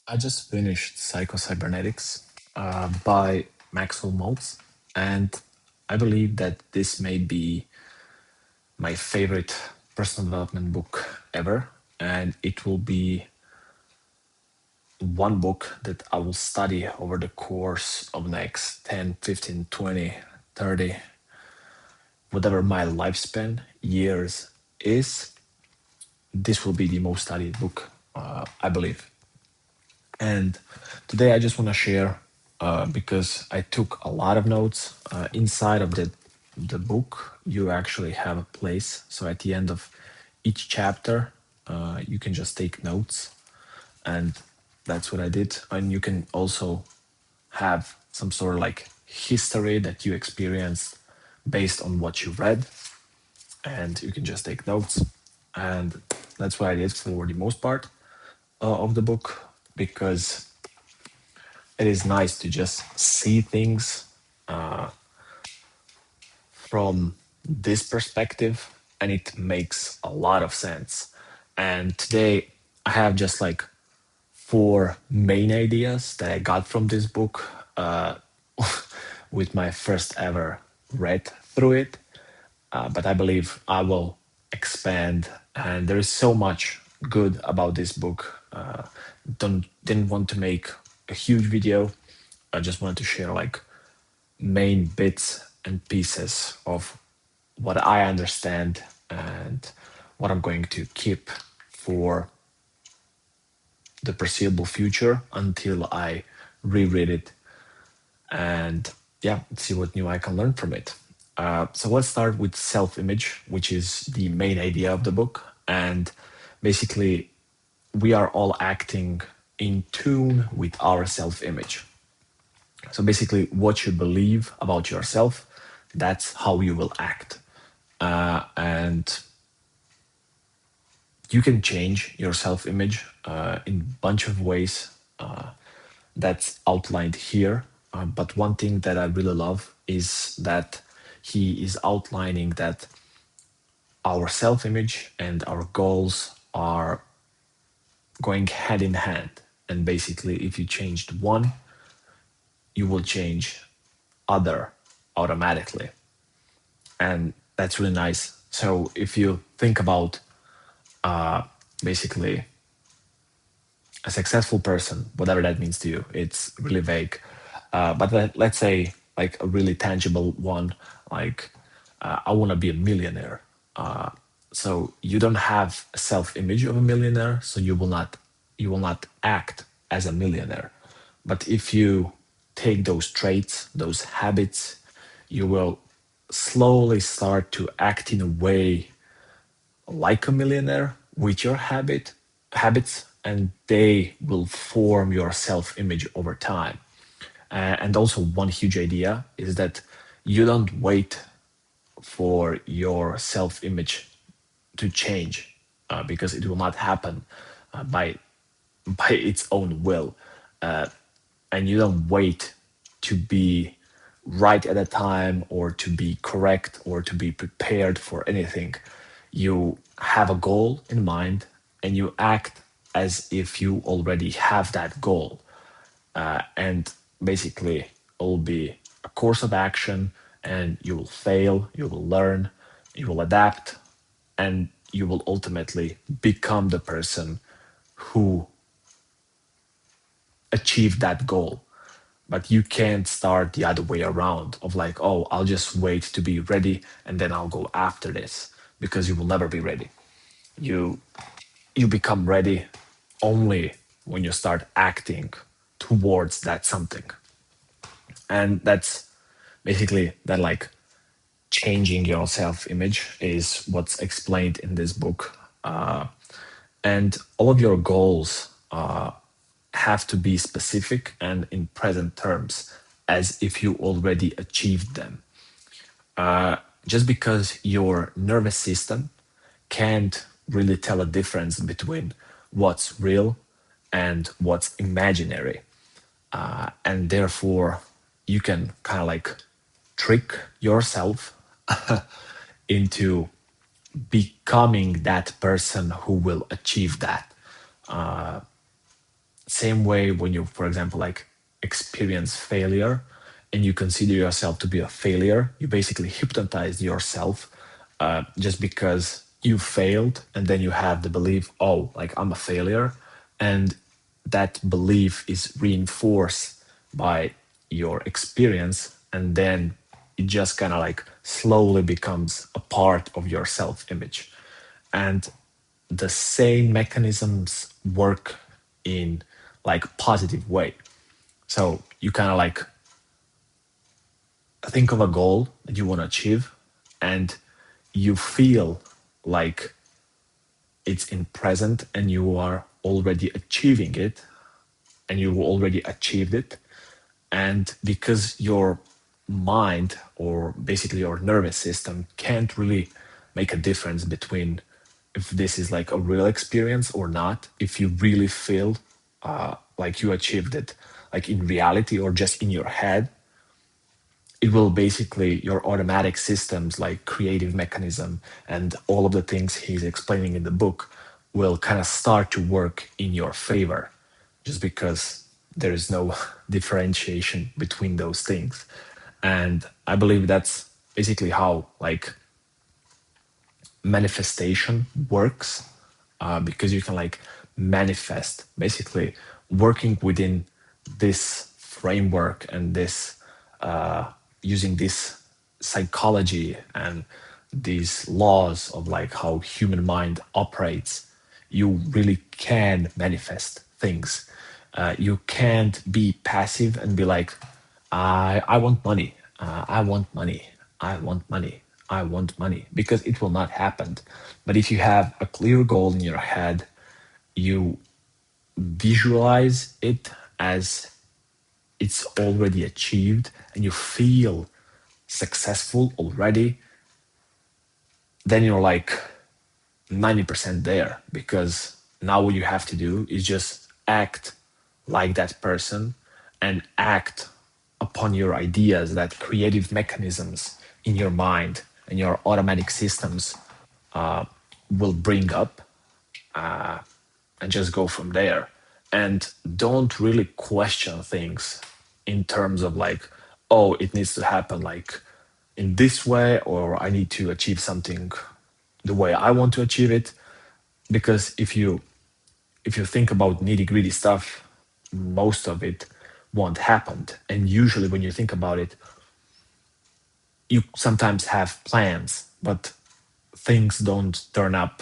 I just finished Psycho-Cybernetics by Maxwell Maltz, and I believe that this may be my favorite personal development book ever, and it will be one book that I will study over the course of next 10, 15, 20, 30, whatever my lifespan, years is. This will be the most studied book, I believe. And today I just want to share because I took a lot of notes inside of the book. You actually have a place, so at the end of each chapter, you can just take notes, and that's what I did. And you can also have some sort of like history that you experienced based on what you read, and you can just take notes. And that's what I did for the most part of the book because it is nice to just see things from this perspective, and it makes a lot of sense. And today I have just like four main ideas that I got from this book with my first ever read through it. But I believe I will expand, and there is so much good about this book. Didn't want to make a huge video. I just wanted to share like main bits and pieces of what I understand and what I'm going to keep for the foreseeable future until I reread it and yeah, see what new I can learn from it. So let's start with self-image, which is the main idea of the book. And basically, we are all acting in tune with our self-image. So basically, what you believe about yourself, that's how you will act. And you can change your self-image in a bunch of ways that's outlined here. But one thing that I really love is that he is outlining that our self-image and our goals are going hand in hand. And basically, if you changed one, you will change other automatically. And that's really nice. So if you think about basically a successful person, whatever that means to you, it's really vague. But let's say like a really tangible one, like I want to be a millionaire. So you don't have a self-image of a millionaire, so you will not act as a millionaire. But if you take those traits, those habits, you will slowly start to act in a way like a millionaire with your habits, and they will form your self-image over time. And also one huge idea is that you don't wait for your self-image to change because it will not happen by its own will, and you don't wait to be right at a time or to be correct or to be prepared for anything. You have a goal in mind and you act as if you already have that goal. And basically, it will be a course of action, and you will fail, you will learn, you will adapt, and you will ultimately become the person who achieved that goal. But you can't start the other way around of like, oh, I'll just wait to be ready and then I'll go after this, because you will never be ready. You you become ready only when you start acting towards that something. And that's basically that, like, changing your self-image is what's explained in this book. And all of your goals have to be specific and in present terms, as if you already achieved them. Just because your nervous system can't really tell a difference between what's real and what's imaginary. And therefore, you can kind of like trick yourself into becoming that person who will achieve that. same way when you, for example, like experience failure and you consider yourself to be a failure, you basically hypnotize yourself just because you failed, and then you have the belief, oh, like I'm a failure, and that belief is reinforced by your experience, and then it just kind of like slowly becomes a part of your self-image. And the same mechanisms work in like positive way. So you kind of like think of a goal that you want to achieve, and you feel like it's in present and you are already achieving it, and you already achieved it. And because your mind, or basically your nervous system, can't really make a difference between if this is like a real experience or not, if you really feel like you achieved it like in reality or just in your head, it will basically, your automatic systems like creative mechanism and all of the things he's explaining in the book will kind of start to work in your favor, just because there is no differentiation between those things. And I believe that's basically how like manifestation works, because you can like manifest basically working within this framework and this using this psychology and these laws of like how human mind operates. You really can manifest things. You can't be passive and be like, I want money. I want money. I want money. I want money, because it will not happen. But if you have a clear goal in your head, you visualize it as it's already achieved, and you feel successful already, then you're like 90% there, because now what you have to do is just act like that person and act upon your ideas, that creative mechanisms in your mind and your automatic systems will bring up, and just go from there. And don't really question things in terms of like, oh, it needs to happen like in this way, or I need to achieve something the way I want to achieve it. Because if you think about nitty gritty stuff, most of it won't happen. And usually when you think about it, you sometimes have plans, but things don't turn up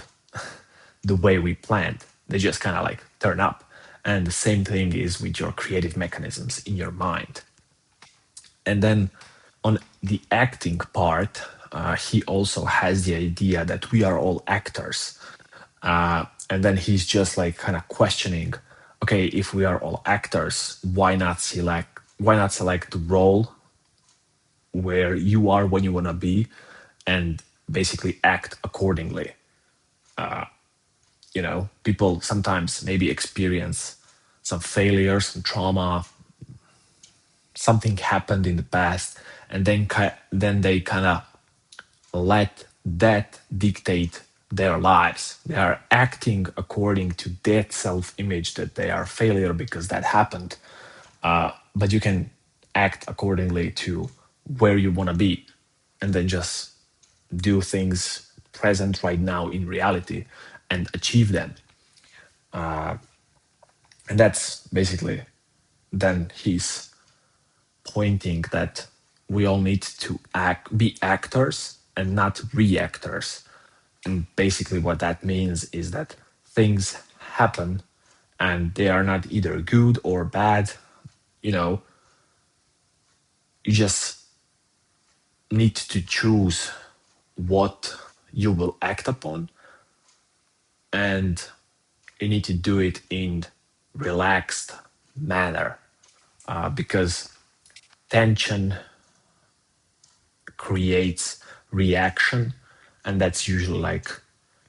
the way we planned. They just kind of like turn up. And the same thing is with your creative mechanisms in your mind. And then on the acting part, he also has the idea that we are all actors. And then he's just like kind of questioning, okay, if we are all actors, why not select the role where you are when you want to be, and basically act accordingly. People sometimes maybe experience some failure, some trauma, something happened in the past, and then they kind of let that dictate their lives. They are acting according to that self-image that they are a failure because that happened. But you can act accordingly to where you want to be, and then just do things present right now in reality and achieve them. And that's basically, then he's pointing that we all need to be actors and not reactors. And basically what that means is that things happen and they are not either good or bad. You know, you just need to choose what you will act upon, and you need to do it in relaxed manner, because tension creates reaction, and that's usually like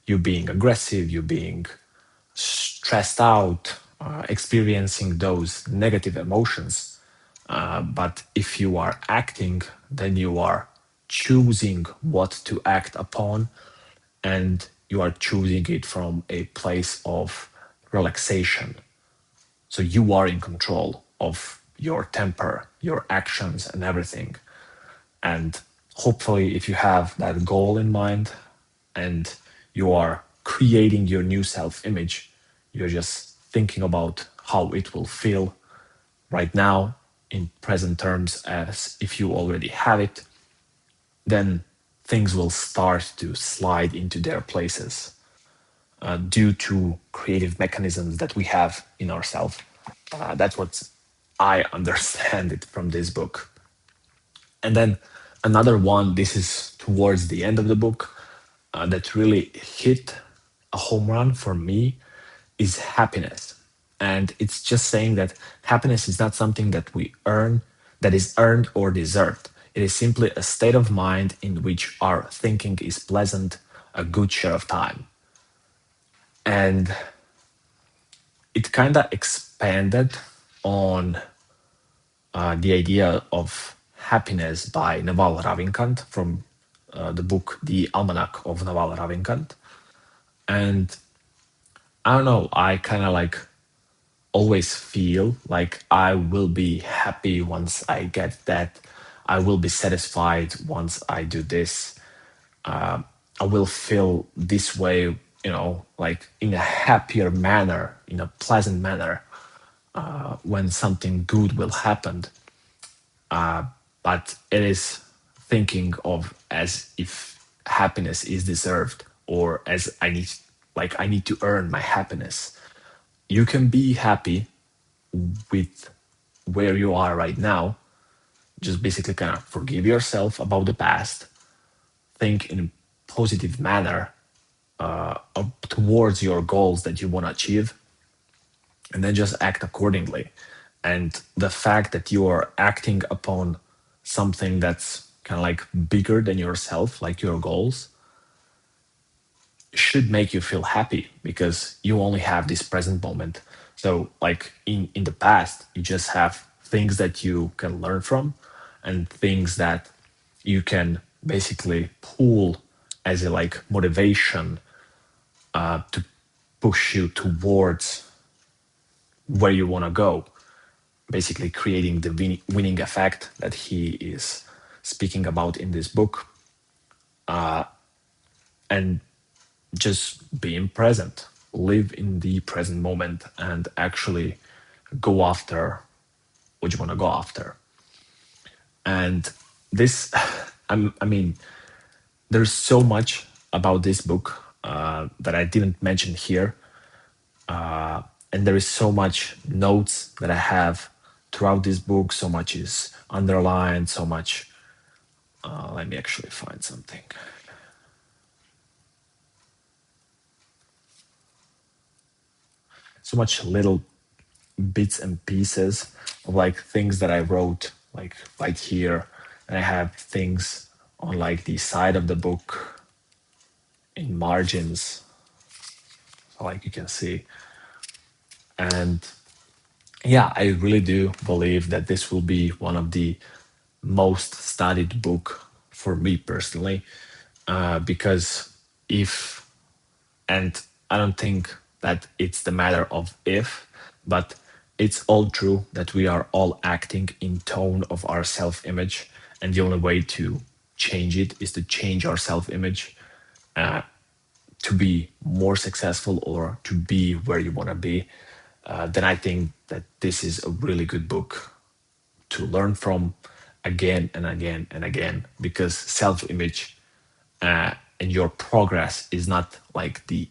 you being aggressive, you being stressed out, experiencing those negative emotions. But if you are acting, then you are choosing what to act upon, and you are choosing it from a place of relaxation. So you are in control of your temper, your actions, and everything. And hopefully, if you have that goal in mind and you are creating your new self image, you're just thinking about how it will feel right now in present terms as if you already have it, then things will start to slide into their places due to creative mechanisms that we have in ourselves. That's what I understand it from this book. And then another one, this is towards the end of the book, that really hit a home run for me is happiness. And it's just saying that happiness is not something that we earn, that is earned or deserved. It is simply a state of mind in which our thinking is pleasant a good share of time. And it kind of expanded on the idea of happiness by Naval Ravikant from the book The Almanac of Naval Ravikant. And I don't know, I kind of like always feel like I will be happy once I get that. I will be satisfied once I do this. I will feel this way, like in a happier manner, in a pleasant manner, when something good will happen. But it is thinking of as if happiness is deserved or as I need to earn my happiness. You can be happy with where you are right now. Just basically kind of forgive yourself about the past, think in a positive manner towards your goals that you want to achieve, and then just act accordingly. And the fact that you are acting upon something that's kind of like bigger than yourself, like your goals, should make you feel happy because you only have this present moment. So like in the past, you just have things that you can learn from and things that you can basically pull as a like motivation to push you towards where you want to go, basically creating the winning effect that he is speaking about in this book. And just being present, live in the present moment, and actually go after what you want to go after. And this, I mean, there's so much about this book that I didn't mention here. And there is so much notes that I have throughout this book. So much is underlined, so much. Let me actually find something. So much little bits and pieces of like things that I wrote like right here. And I have things on like the side of the book in margins, so like you can see. And yeah, I really do believe that this will be one of the most studied book for me personally, because if, and I don't think that it's the matter of if, but it's all true that we are all acting in tone of our self-image, and the only way to change it is to change our self-image to be more successful or to be where you want to be. Then I think that this is a really good book to learn from again and again and again, because self-image and your progress is not like the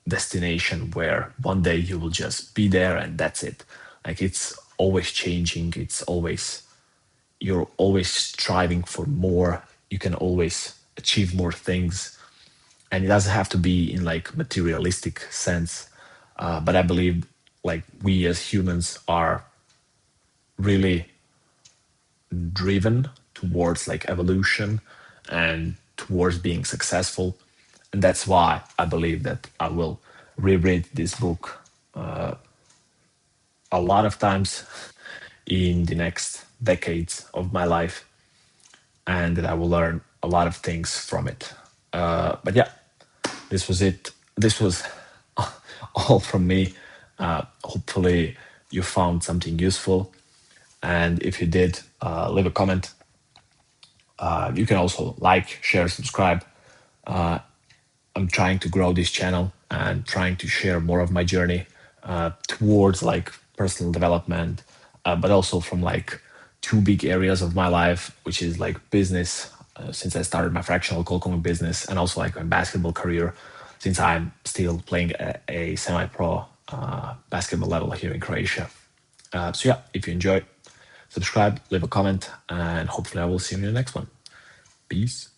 destination where one day you will just be there and that's it. Like it's always changing. You're always striving for more. You can always achieve more things, and it doesn't have to be in like materialistic sense. But I believe like we as humans are really driven towards like evolution and towards being successful. And that's why I believe that I will reread this book a lot of times in the next decades of my life, and that I will learn a lot of things from it. But yeah, this was it. This was all from me. Hopefully, you found something useful. And if you did, leave a comment. You can also like, share, subscribe. I'm trying to grow this channel and trying to share more of my journey towards like personal development, but also from like two big areas of my life, which is like business, since I started my fractional cold calling business, and also like my basketball career, since I'm still playing a semi-pro basketball level here in Croatia. So yeah, if you enjoyed, subscribe, leave a comment, and hopefully I will see you in the next one. Peace.